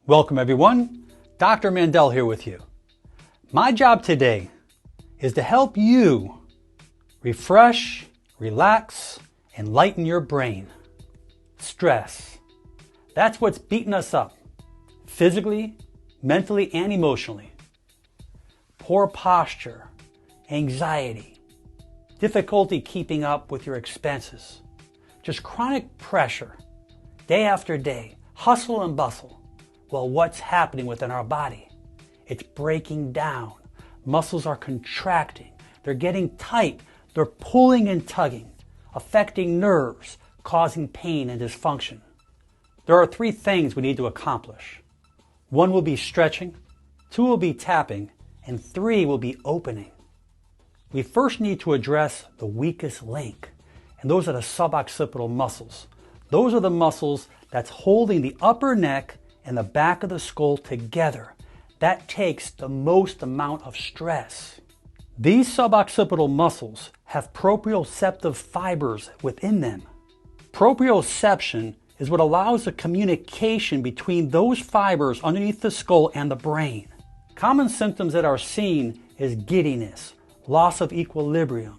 Welcome everyone, Dr. Mandel here with you. My job today is to help you refresh, relax, and lighten your brain. Stress, that's what's beating us up, physically, mentally, and emotionally. Poor posture, anxiety, difficulty keeping up with your expenses, just chronic pressure, day after day, hustle and bustle. Well, what's happening within our body? It's breaking down. Muscles are contracting. They're getting tight. They're pulling and tugging, affecting nerves, causing pain and dysfunction. There are 3 things we need to accomplish. 1 will be stretching, 2 will be tapping, and 3 will be opening. We first need to address the weakest link, and those are the suboccipital muscles. Those are the muscles that's holding the upper neck and the back of the skull together. That takes the most amount of stress. These suboccipital muscles have proprioceptive fibers within them. Proprioception is what allows the communication between those fibers underneath the skull and the brain. Common symptoms that are seen is giddiness, loss of equilibrium,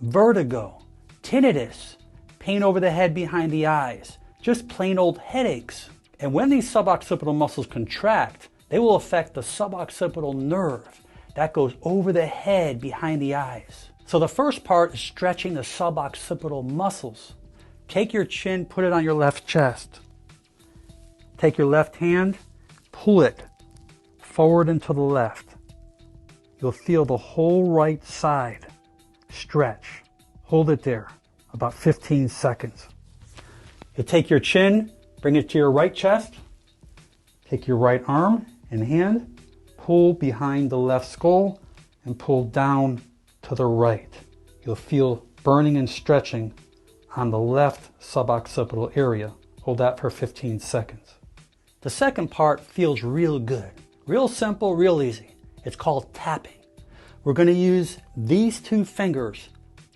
vertigo, tinnitus, pain over the head behind the eyes, just plain old headaches. And when these suboccipital muscles contract, they will affect the suboccipital nerve that goes over the head behind the eyes. So the first part is stretching the suboccipital muscles. Take your chin, put it on your left chest. Take your left hand, pull it forward and to the left. You'll feel the whole right side stretch. Hold it there, about 15 seconds. You take your chin, bring it to your right chest. Take your right arm and hand, pull behind the left skull and pull down to the right. You'll feel burning and stretching on the left suboccipital area. Hold that for 15 seconds. The second part feels real good, real simple, real easy. It's called tapping. We're going to use these 2 fingers,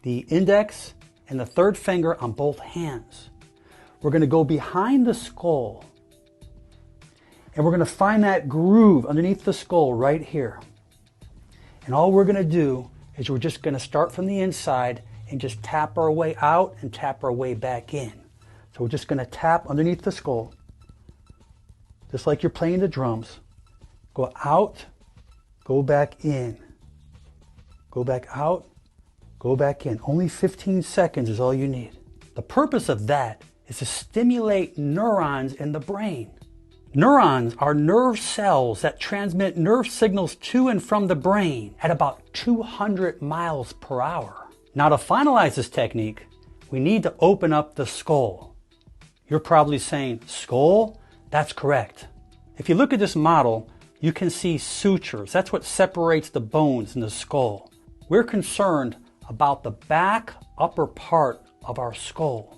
the index and the third finger on both hands. We're going to go behind the skull and we're going to find that groove underneath the skull right here. And all we're going to do is we're just going to start from the inside and just tap our way out and tap our way back in. So we're just going to tap underneath the skull, just like you're playing the drums. Go out, go back in. Go back out, go back in. Only 15 seconds is all you need. The purpose of that is to stimulate neurons in the brain. Neurons are nerve cells that transmit nerve signals to and from the brain at about 200 miles per hour. Now to finalize this technique, we need to open up the skull. You're probably saying, skull? That's correct. If you look at this model, you can see sutures. That's what separates the bones in the skull. We're concerned about the back upper part of our skull.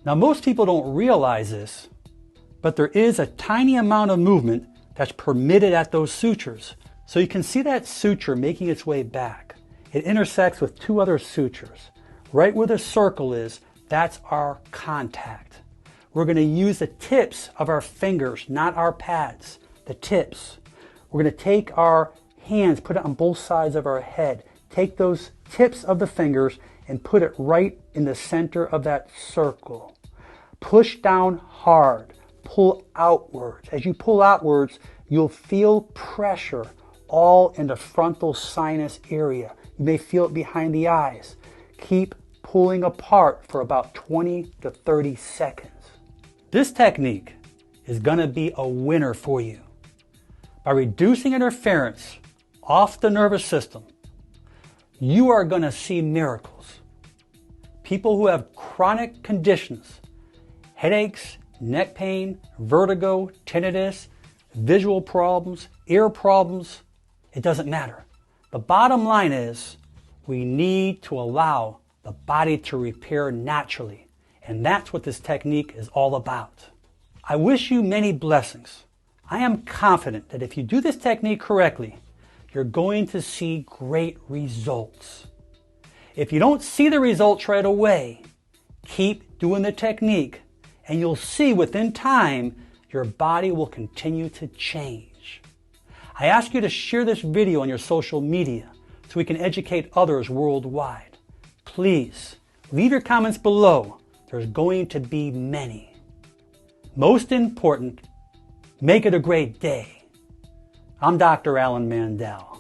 Now most people don't realize this, but there is a tiny amount of movement that's permitted at those sutures. So you can see that suture making its way back. It intersects with 2 other sutures. Right where the circle is, that's our contact. We're going to use the tips of our fingers, not our pads, the tips. We're going to take our hands, put it on both sides of our head. Take those tips of the fingers and put it right in the center of that circle. Push down hard. Pull outwards. As you pull outwards, you'll feel pressure all in the frontal sinus area. You may feel it behind the eyes. Keep pulling apart for about 20 to 30 seconds. This technique is going to be a winner for you. By reducing interference off the nervous system, you are going to see miracles. People who have chronic conditions, headaches, neck pain, vertigo, tinnitus, visual problems, ear problems, it doesn't matter. The bottom line is we need to allow the body to repair naturally. And that's what this technique is all about. I wish you many blessings. I am confident that if you do this technique correctly, you're going to see great results. If you don't see the results right away, keep doing the technique and you'll see within time your body will continue to change. I ask you to share this video on your social media so we can educate others worldwide. Please, leave your comments below. There's going to be many. Most important, make it a great day. I'm Dr. Alan Mandel.